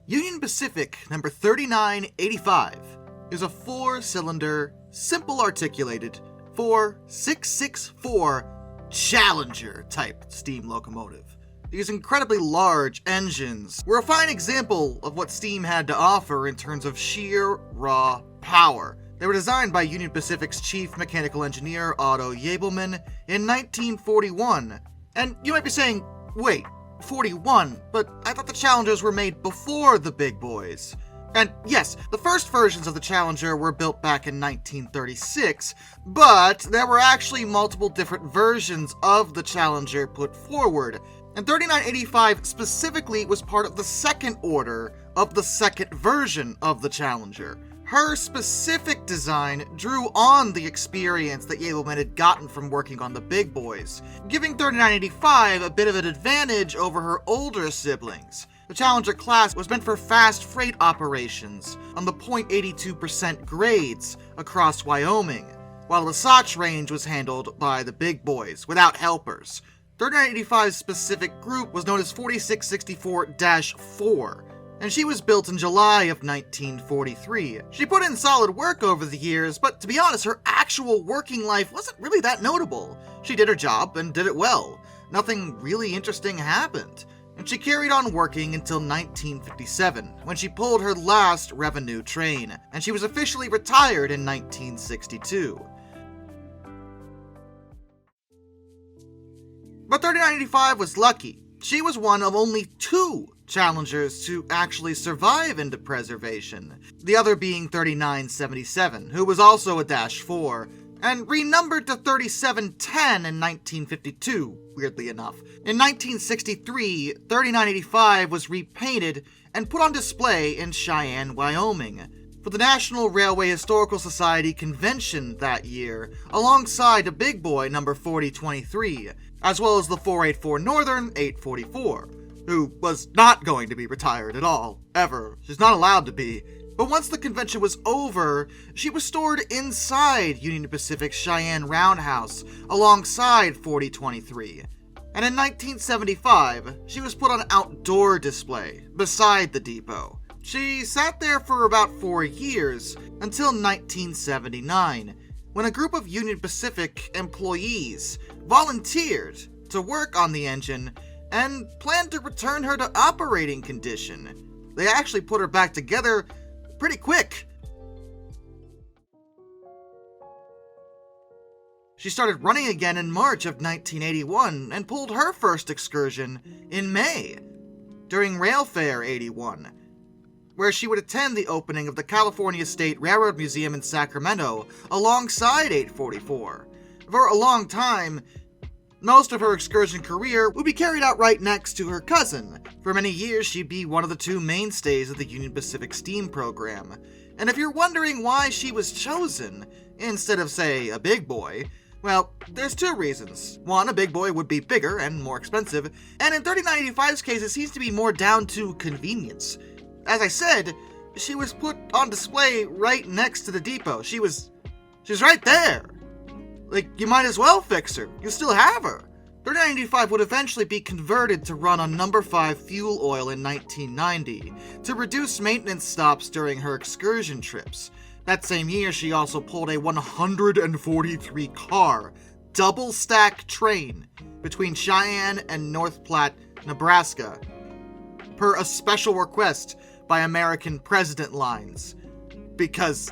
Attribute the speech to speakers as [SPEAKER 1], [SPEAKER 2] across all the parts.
[SPEAKER 1] Union Pacific number 3985 is a 4-cylinder, simple articulated 4664 Challenger-type steam locomotive. These incredibly large engines were a fine example of what steam had to offer in terms of sheer, raw power. They were designed by Union Pacific's chief mechanical engineer, Otto Jabelmann, in 1941. And you might be saying, wait, 41, but I thought the Challengers were made before the big boys. And yes, the first versions of the Challenger were built back in 1936, but there were actually multiple different versions of the Challenger put forward. And 3985 specifically was part of the second order of the second version of the Challenger. Her specific design drew on the experience that Jabelmann had gotten from working on the big boys, giving 3985 a bit of an advantage over her older siblings. The Challenger class was meant for fast freight operations on the .82% grades across Wyoming, while the Sauk range was handled by the big boys, without helpers. 3985's specific group was known as 4664-4, and she was built in July of 1943. She put in solid work over the years, but to be honest, her actual working life wasn't really that notable. She did her job and did it well. Nothing really interesting happened. And she carried on working until 1957, when she pulled her last revenue train, and she was officially retired in 1962. But 3985 was lucky. She was one of only 2 Challengers to actually survive into preservation, the other being 3977, who was also a -4, and renumbered to 3710 in 1952, weirdly enough. In 1963, 3985 was repainted and put on display in Cheyenne, Wyoming, for the National Railway Historical Society convention that year, alongside a big boy number 4023, as well as the 484 Northern 844, who was not going to be retired at all, ever. She's not allowed to be. But once the convention was over, she was stored inside Union Pacific's Cheyenne Roundhouse, alongside 4023. And in 1975, she was put on outdoor display, beside the depot. She sat there for about 4 years, until 1979, when a group of Union Pacific employees volunteered to work on the engine and planned to return her to operating condition. They actually put her back together pretty quick. She started running again in March of 1981 and pulled her first excursion in May, during Rail Fair 81, where she would attend the opening of the California State Railroad Museum in Sacramento alongside 844. For a long time, most of her excursion career would be carried out right next to her cousin. For many years, she'd be one of the 2 mainstays of the Union Pacific Steam program. And if you're wondering why she was chosen, instead of, say, a big boy, well, there's 2 reasons. One, a big boy would be bigger and more expensive, and in 3985's case, it seems to be more down to convenience. As I said, she was put on display right next to the depot. She was right there. Like, you might as well fix her. You still have her. 3985 would eventually be converted to run on number 5 fuel oil in 1990 to reduce maintenance stops during her excursion trips. That same year, she also pulled a 143-car, double-stack train between Cheyenne and North Platte, Nebraska, per a special request by American President Lines. Because,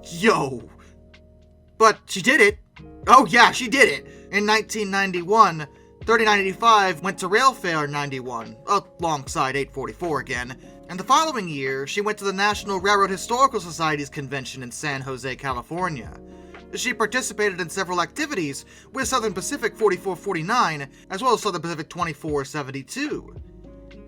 [SPEAKER 1] yo. But she did it. Oh yeah, she did it. In 1991, 3985 went to Rail Fair 91, alongside 844 again, and the following year, she went to the National Railroad Historical Society's convention in San Jose, California. She participated in several activities with Southern Pacific 4449, as well as Southern Pacific 2472.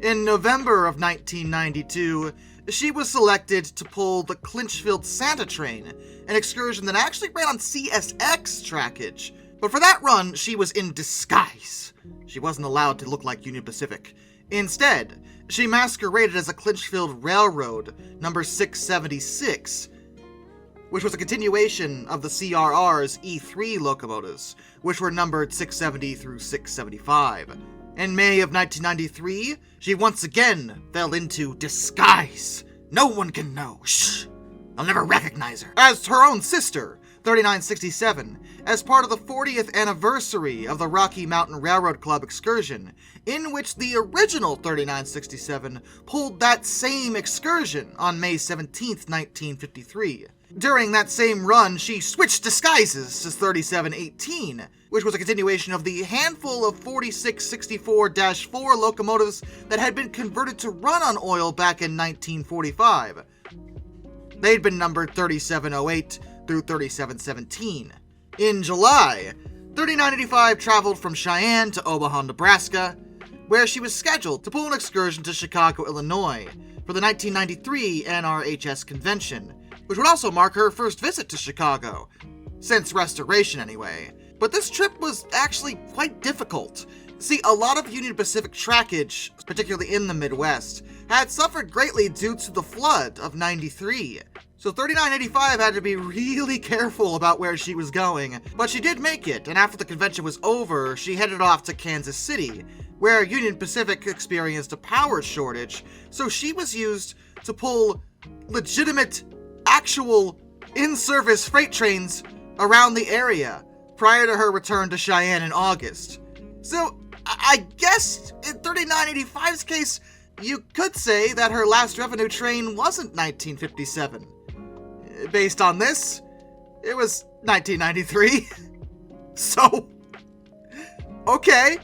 [SPEAKER 1] In November of 1992, she was selected to pull the Clinchfield Santa train, an excursion that actually ran on CSX trackage. But for that run, she was in disguise. She wasn't allowed to look like Union Pacific. Instead, she masqueraded as a Clinchfield Railroad, number 676, which was a continuation of the CRR's E3 locomotives, which were numbered 670 through 675. In May of 1993, she once again fell into disguise. No one can know. Shh! I'll never recognize her. As her own sister, 3967, as part of the 40th anniversary of the Rocky Mountain Railroad Club excursion, in which the original 3967 pulled that same excursion on May 17th, 1953. During that same run, she switched disguises to 3718, which was a continuation of the handful of 4664-4 locomotives that had been converted to run on oil back in 1945. They'd been numbered 3708 through 3717. In July, 3985 traveled from Cheyenne to Omaha, Nebraska, where she was scheduled to pull an excursion to Chicago, Illinois, for the 1993 NRHS convention, which would also mark her first visit to Chicago, since Restoration anyway. But this trip was actually quite difficult. See, a lot of Union Pacific trackage, particularly in the Midwest, had suffered greatly due to the flood of 93. So 3985 had to be really careful about where she was going, but she did make it, and after the convention was over, she headed off to Kansas City, where Union Pacific experienced a power shortage, so she was used to pull legitimate, actual, in-service freight trains around the area prior to her return to Cheyenne in August. So, I guess in 3985's case, you could say that her last revenue train wasn't 1957. Based on this, it was 1993. So, okay.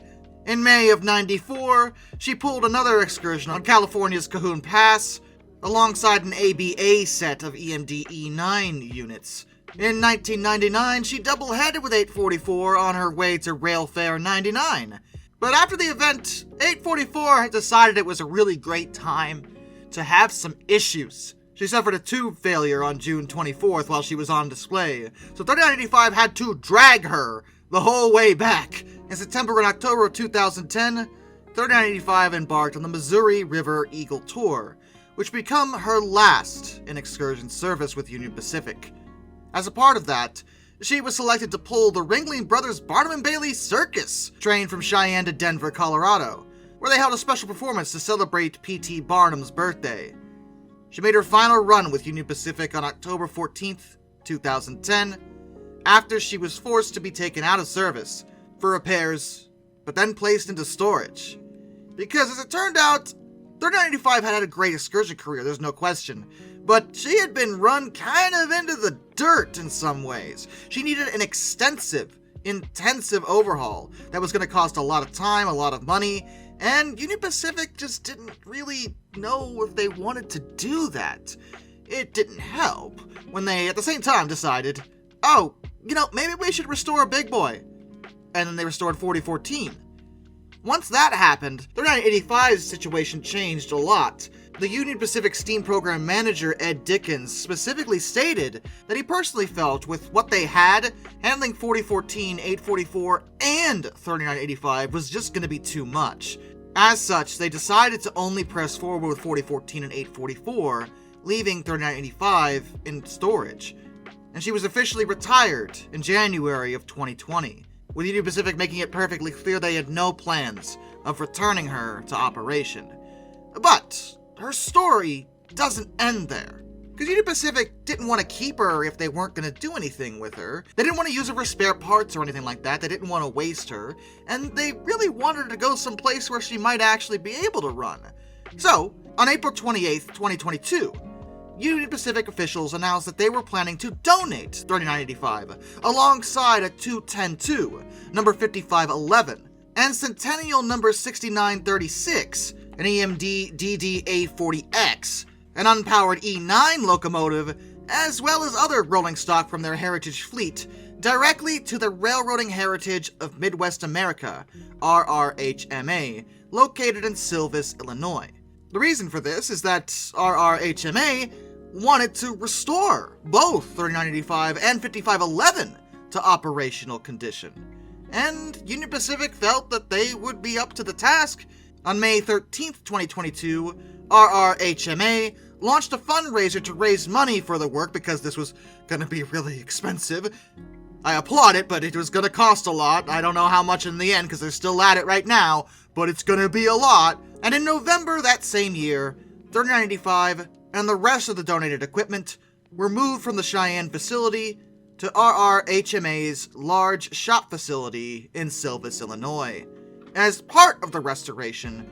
[SPEAKER 1] In May of 94, she pulled another excursion on California's Cajon Pass, alongside an ABA set of EMD E9 units. In 1999, she double-headed with 844 on her way to Railfare 99. But after the event, 844 had decided it was a really great time to have some issues. She suffered a tube failure on June 24th while she was on display, so 3985 had to drag her the whole way back. In September and October of 2010, 3985 embarked on the Missouri River Eagle Tour, which would become her last in excursion service with Union Pacific. As a part of that, she was selected to pull the Ringling Brothers Barnum and Bailey Circus train from Cheyenne to Denver, Colorado, where they held a special performance to celebrate P.T. Barnum's birthday. She made her final run with Union Pacific on October 14th, 2010, after she was forced to be taken out of service for repairs, but then placed into storage. Because as it turned out, 3985 had a great excursion career, there's no question, but she had been run kind of into the dirt in some ways. She needed an extensive, intensive overhaul that was going to cost a lot of time, a lot of money, and Union Pacific just didn't really know if they wanted to do that. It didn't help when they, at the same time, decided, oh, maybe we should restore a big boy. And then they restored 4014. Once that happened, 3985's situation changed a lot. The Union Pacific Steam Program Manager, Ed Dickens, specifically stated that he personally felt with what they had, handling 4014, 844, and 3985 was just going to be too much. As such, they decided to only press forward with 4014 and 844, leaving 3985 in storage. And she was officially retired in January of 2020, with Union Pacific making it perfectly clear they had no plans of returning her to operation. But her story doesn't end there, because Union Pacific didn't want to keep her if they weren't going to do anything with her. They didn't want to use her for spare parts or anything like that. They didn't want to waste her, and they really wanted her to go someplace where she might actually be able to run. So, on April 28th, 2022, Union Pacific officials announced that they were planning to donate 3985 alongside a 210-2, number 5511, and Centennial number 6936, an EMD DD-A40X, an unpowered E9 locomotive, as well as other rolling stock from their heritage fleet, directly to the Railroading Heritage of Midwest America, RRHMA, located in Silvis, Illinois. The reason for this is that RRHMA wanted to restore both 3985 and 5511 to operational condition, and Union Pacific felt that they would be up to the task. On May 13th, 2022, RRHMA launched a fundraiser to raise money for the work because this was going to be really expensive. I applaud it, but it was going to cost a lot. I don't know how much in the end because they're still at it right now, but it's gonna be a lot. And in November that same year, 3985 and the rest of the donated equipment were moved from the Cheyenne facility to RRHMA's large shop facility in Silvis, Illinois. As part of the restoration,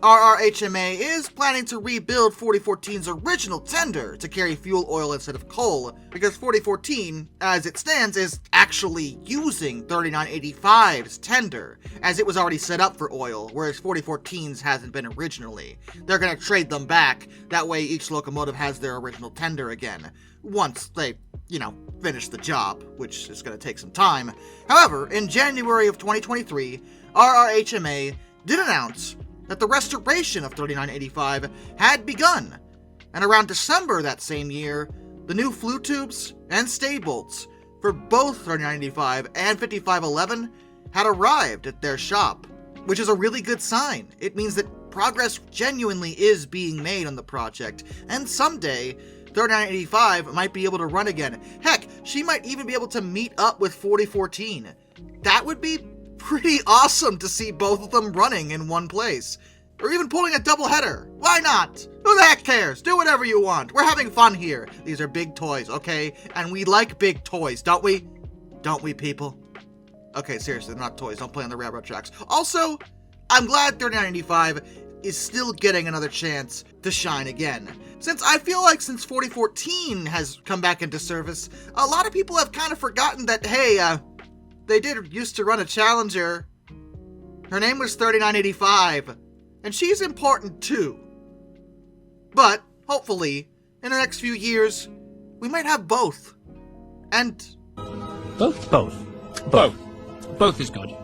[SPEAKER 1] RRHMA is planning to rebuild 4014's original tender to carry fuel oil instead of coal, because 4014, as it stands, is actually using 3985's tender, as it was already set up for oil, whereas 4014's hasn't been originally. They're gonna trade them back, that way each locomotive has their original tender again, once they, finish the job, which is gonna take some time. However, in January of 2023, RRHMA did announce that the restoration of 3985 had begun, and around December that same year, the new flue tubes and stay bolts for both 3985 and 5511 had arrived at their shop, which is a really good sign. It means that progress genuinely is being made on the project, and someday 3985 might be able to run again. Heck, she might even be able to meet up with 4014. That would be pretty awesome to see both of them running in one place. Or even pulling a doubleheader. Why not? Who the heck cares? Do whatever you want. We're having fun here. These are big toys, okay? And we like big toys, don't we? Don't we, people? Okay, seriously, they're not toys. Don't play on the railroad tracks. Also, I'm glad 3985 is still getting another chance to shine again. Since I feel like since 4014 has come back into service, a lot of people have kind of forgotten that, hey, they did used to run a Challenger. Her name was 3985, and she's important too. But, hopefully, in the next few years, we might have both. And...
[SPEAKER 2] Both? Both is good.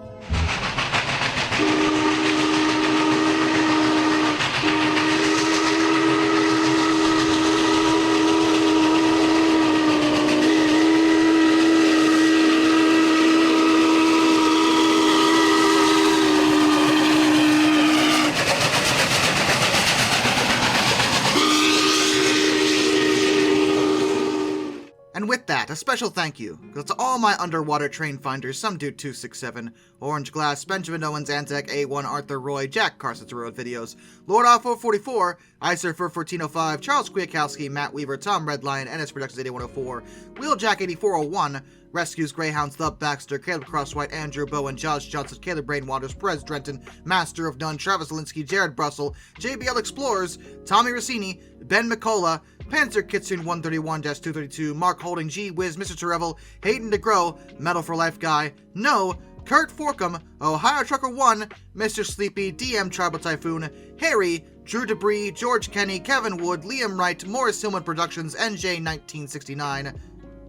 [SPEAKER 1] And with that, a special thank you goes to all my underwater train finders, Some Dude 267, Orange Glass, Benjamin Owens, Anzac A1, Arthur Roy, Jack Carson's Road Videos, Lord Off 444, Isurfer 1405, Charles Kwiatkowski, Matt Weaver, Tom Redline, NS Productions 8104, Wheeljack 8401, Rescues, Greyhounds, The Baxter, Caleb Crosswhite, Andrew Bowen, Josh Johnson, Caleb Brainwaters, Perez Drenton, Master of None, Travis Alinsky, Jared Brussel, JBL Explorers, Tommy Rossini, Ben McCullough, Panzer Kitsune 131-232, Mark Holding, G Wiz, Mr. Terrevel, Hayden DeGrow, Metal for Life Guy, No, Kurt Forkum, Ohio Trucker 1, Mr. Sleepy, DM Tribal Typhoon, Harry, Drew Debris, George Kenny, Kevin Wood, Liam Wright, Morris Hillman Productions, NJ1969,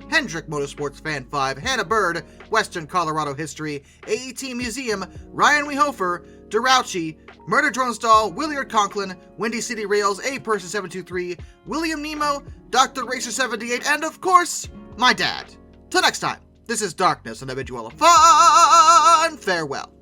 [SPEAKER 1] Hendrick Motorsports Fan 5, Hannah Bird, Western Colorado History, AET Museum, Ryan Wehofer, Derouchy, Murder Dronestall, Williard Conklin, Windy City Rails, A Person 723, William Nemo, Dr. Racer 78, and of course, my dad. Till next time, this is Darkness, and I bid you all a fun farewell.